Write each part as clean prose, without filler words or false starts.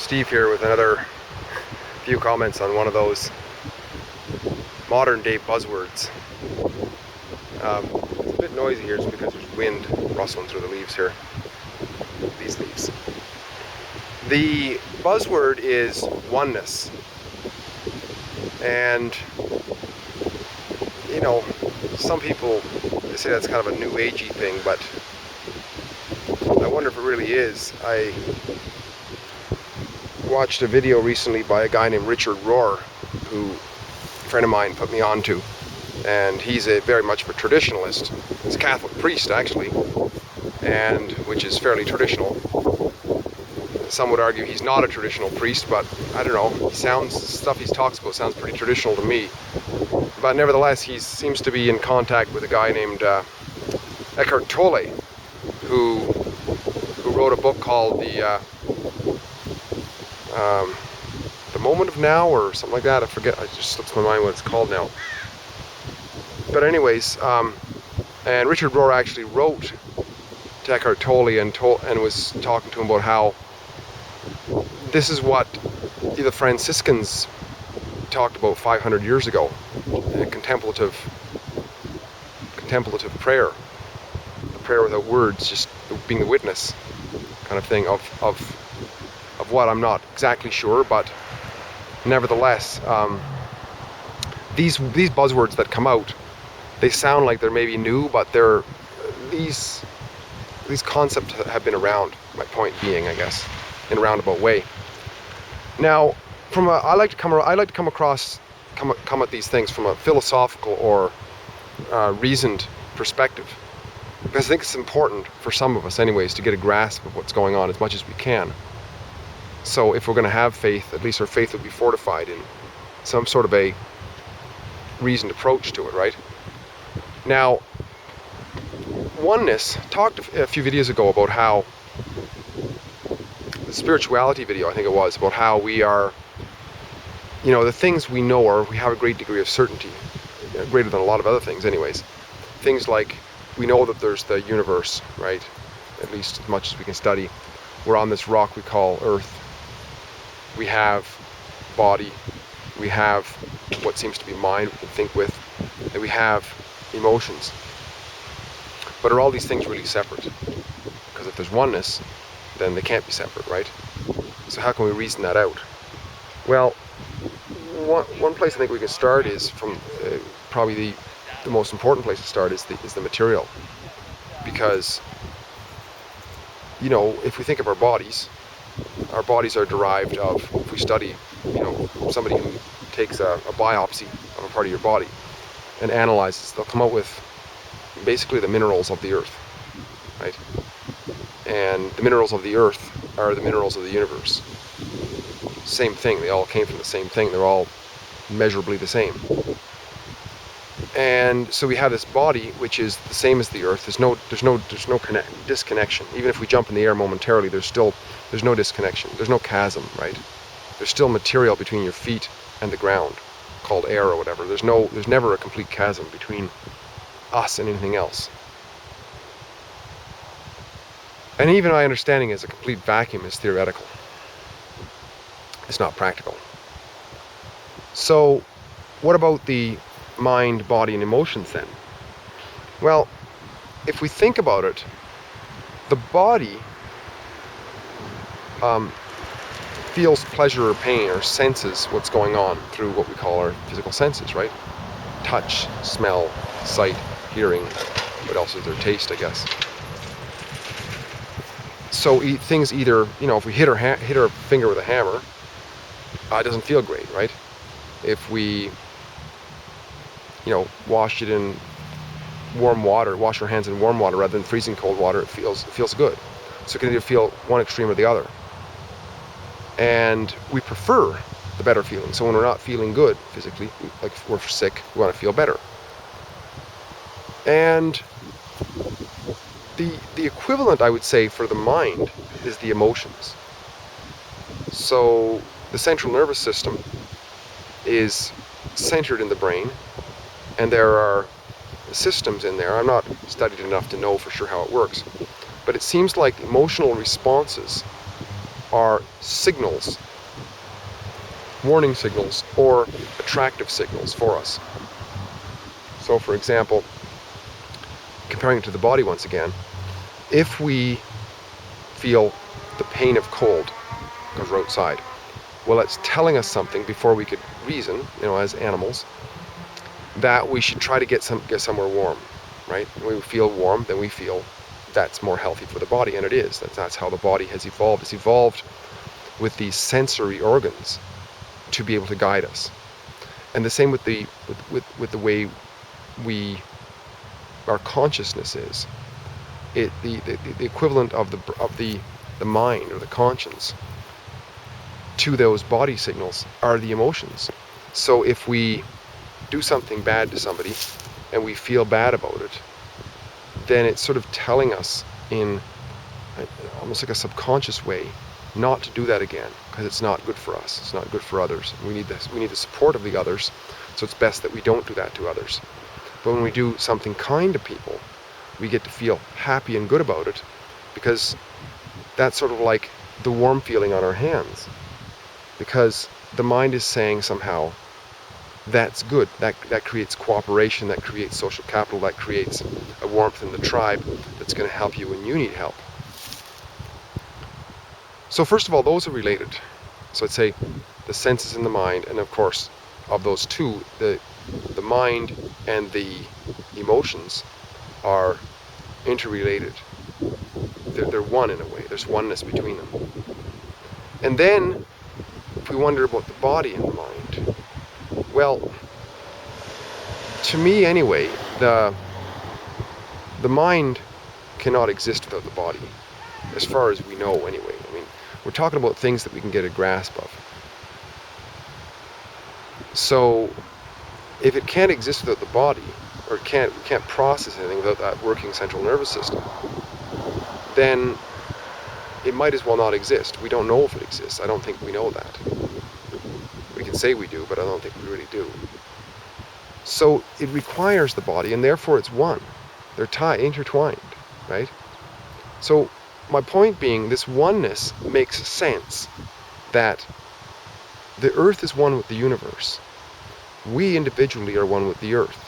Steve here with another few comments on one of those modern day buzzwords. It's a bit noisy here just because there's wind rustling through the leaves here. These leaves. The buzzword is oneness. And, you know, some people say that's kind of a new agey thing, but I wonder if it really is. I watched a video recently by a guy named Richard Rohr, who a friend of mine put me onto, and he's very much of a traditionalist. He's a Catholic priest, actually, and which is fairly traditional. Some would argue he's not a traditional priest, but I don't know. Stuff he talks about sounds pretty traditional to me. But nevertheless, he seems to be in contact with a guy named Eckhart Tolle, who wrote a book called The Moment of Now, or something like that. I forget. It just slips my mind what it's called now. But anyways, and Richard Rohr actually wrote to Eckhart Tolle and was talking to him about how this is what the Franciscans talked about 500 years ago, contemplative prayer, a prayer without words, just being the witness kind of thing of what I'm not exactly sure, but nevertheless, these buzzwords that come out, they sound like they're maybe new, but these concepts have been around. My point being, I guess, in a roundabout way. Now, I like to come at these things from a philosophical or reasoned perspective, because I think it's important for some of us, anyways, to get a grasp of what's going on as much as we can. So, if we're going to have faith, at least our faith will be fortified in some sort of a reasoned approach to it, right? Now, Oneness talked a few videos ago about how the spirituality video, I think it was, about how we are, the things we know, or we have a great degree of certainty, greater than a lot of other things anyways. Things like, we know that there's the universe, right? At least as much as we can study. We're on this rock we call Earth. We have body. We have what seems to be mind we can think with. And we have emotions. But are all these things really separate? Because if there's oneness, then they can't be separate, right? So how can we reason that out? Well, one place I think we can start is from probably the most important place to start is the material, because if we think of our bodies are derived of, if we study somebody who takes a biopsy of a part of your body and analyzes, they'll come out with basically the minerals of the earth, right? And the minerals of the earth are the minerals of the universe. Same thing, they all came from the same thing, they're all measurably the same. And so we have this body which is the same as the earth. There's no disconnection. Even if we jump in the air momentarily, there's no disconnection. There's no chasm, right? There's still material between your feet and the ground, called air or whatever. There's never a complete chasm between us and anything else. And even my understanding is a complete vacuum is theoretical. It's not practical. So, what about the mind, body, and emotions then? Well, if we think about it, the body feels pleasure or pain, or senses what's going on through what we call our physical senses, right? Touch, smell, sight, hearing. What else is there? Taste, I guess. So things either, if we hit our finger with a hammer, it doesn't feel great, right? If we, wash our hands in warm water rather than freezing cold water, it feels good. So it can either feel one extreme or the other. And we prefer the better feeling. So when we're not feeling good physically, like if we're sick, we want to feel better. And the equivalent, I would say, for the mind is the emotions. So the central nervous system is centered in the brain, and there are systems in there. I'm not studied enough to know for sure how it works, but it seems like emotional responses are signals, warning signals, or attractive signals for us. So for example, comparing it to the body once again, if we feel the pain of cold because we're outside, well, it's telling us something before we could reason, as animals, that we should try to get somewhere warm, right? When we feel warm, then we feel that's more healthy for the body, and it is. That's how the body has evolved. It's evolved with these sensory organs to be able to guide us. And the same with the way our consciousness is. The equivalent of the mind or the conscience to those body signals are the emotions. So if we do something bad to somebody and we feel bad about it, then it's sort of telling us in almost like a subconscious way not to do that again, because it's not good for us, it's not good for others. We need the support of the others, so it's best that we don't do that to others. But when we do something kind to people, we get to feel happy and good about it, because that's sort of like the warm feeling on our hands, because the mind is saying somehow, that's good, that creates cooperation, that creates social capital, that creates a warmth in the tribe that's going to help you when you need help. So first of all, those are related. So I'd say the senses and the mind, and of course, of those two, the mind and the emotions are interrelated. They're one in a way. There's oneness between them. And then, if we wonder about the body and the mind, well, to me anyway, the mind cannot exist without the body, as far as we know anyway. I mean, we're talking about things that we can get a grasp of. So, if it can't exist without the body, or we can't process anything without that working central nervous system, then it might as well not exist. We don't know if it exists. I don't think we know that. We can say we do, but I don't think we really do. So it requires the body, and therefore it's one. They're intertwined, right? So my point being, this oneness makes sense that the earth is one with the universe. We individually are one with the earth.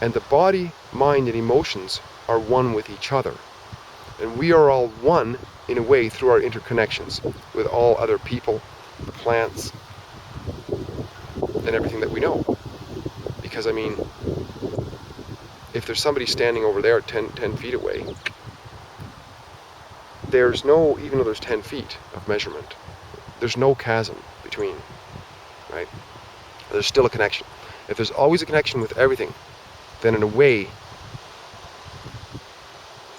And the body, mind, and emotions are one with each other. And we are all one, in a way, through our interconnections with all other people, the plants, and everything that we know. Because, I mean, if there's somebody standing over there 10 feet away, there's no, even though there's 10 feet of measurement, there's no chasm between, right? There's still a connection. If there's always a connection with everything, then in a way,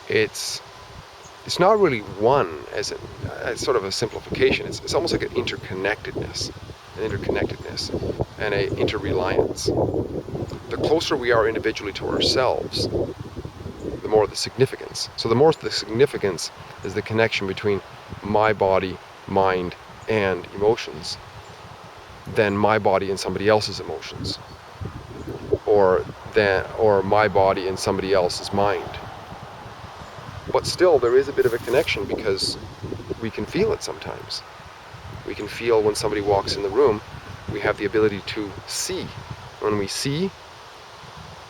it's not really one, as in, it's sort of a simplification. It's almost like an interconnectedness, and an interreliance. The closer we are individually to ourselves, the more the significance. So the more the significance is the connection between my body, mind, and emotions, than my body and somebody else's emotions, or my body and somebody else's mind. But still, there is a bit of a connection, because we can feel it sometimes. We can feel when somebody walks in the room, we have the ability to see. When we see,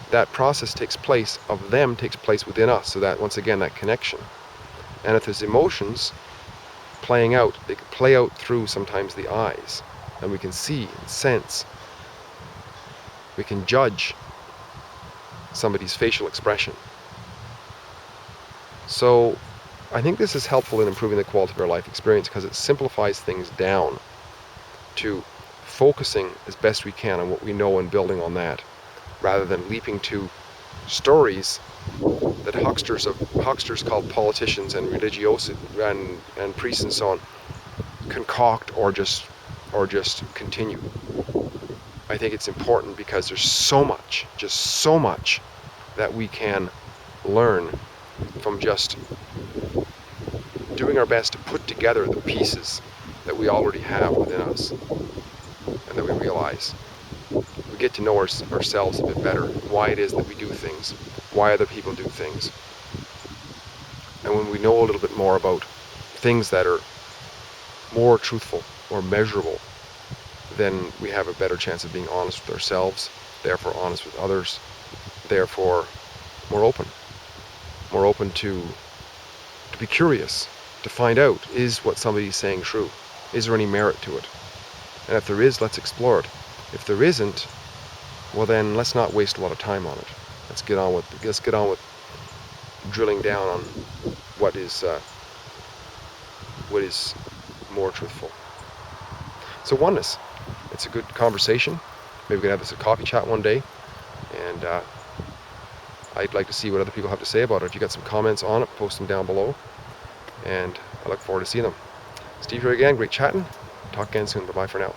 that process takes place within us. So that, once again, that connection. And if there's emotions playing out, they can play out through sometimes the eyes. And we can see and sense. We can judge somebody's facial expression. So I think this is helpful in improving the quality of our life experience, because it simplifies things down to focusing as best we can on what we know and building on that, rather than leaping to stories that hucksters called politicians and religiosi and priests and so on concoct or just continue. I think it's important, because there's so much that we can learn from just doing our best to put together the pieces that we already have within us, and that we realize. We get to know ourselves a bit better, why it is that we do things, why other people do things. And when we know a little bit more about things that are more truthful, more measurable, then we have a better chance of being honest with ourselves, therefore honest with others, therefore more open to be curious, to find out, is what somebody's saying true? Is there any merit to it? And if there is, let's explore it. If there isn't, well then let's not waste a lot of time on it. Let's get on with drilling down on what is more truthful. So oneness, it's a good conversation. Maybe we can have this a coffee chat one day, and I'd like to see what other people have to say about it. If you got some comments on it, post them down below, and I look forward to seeing them. Steve here again, great chatting. Talk again soon. Bye-bye for now.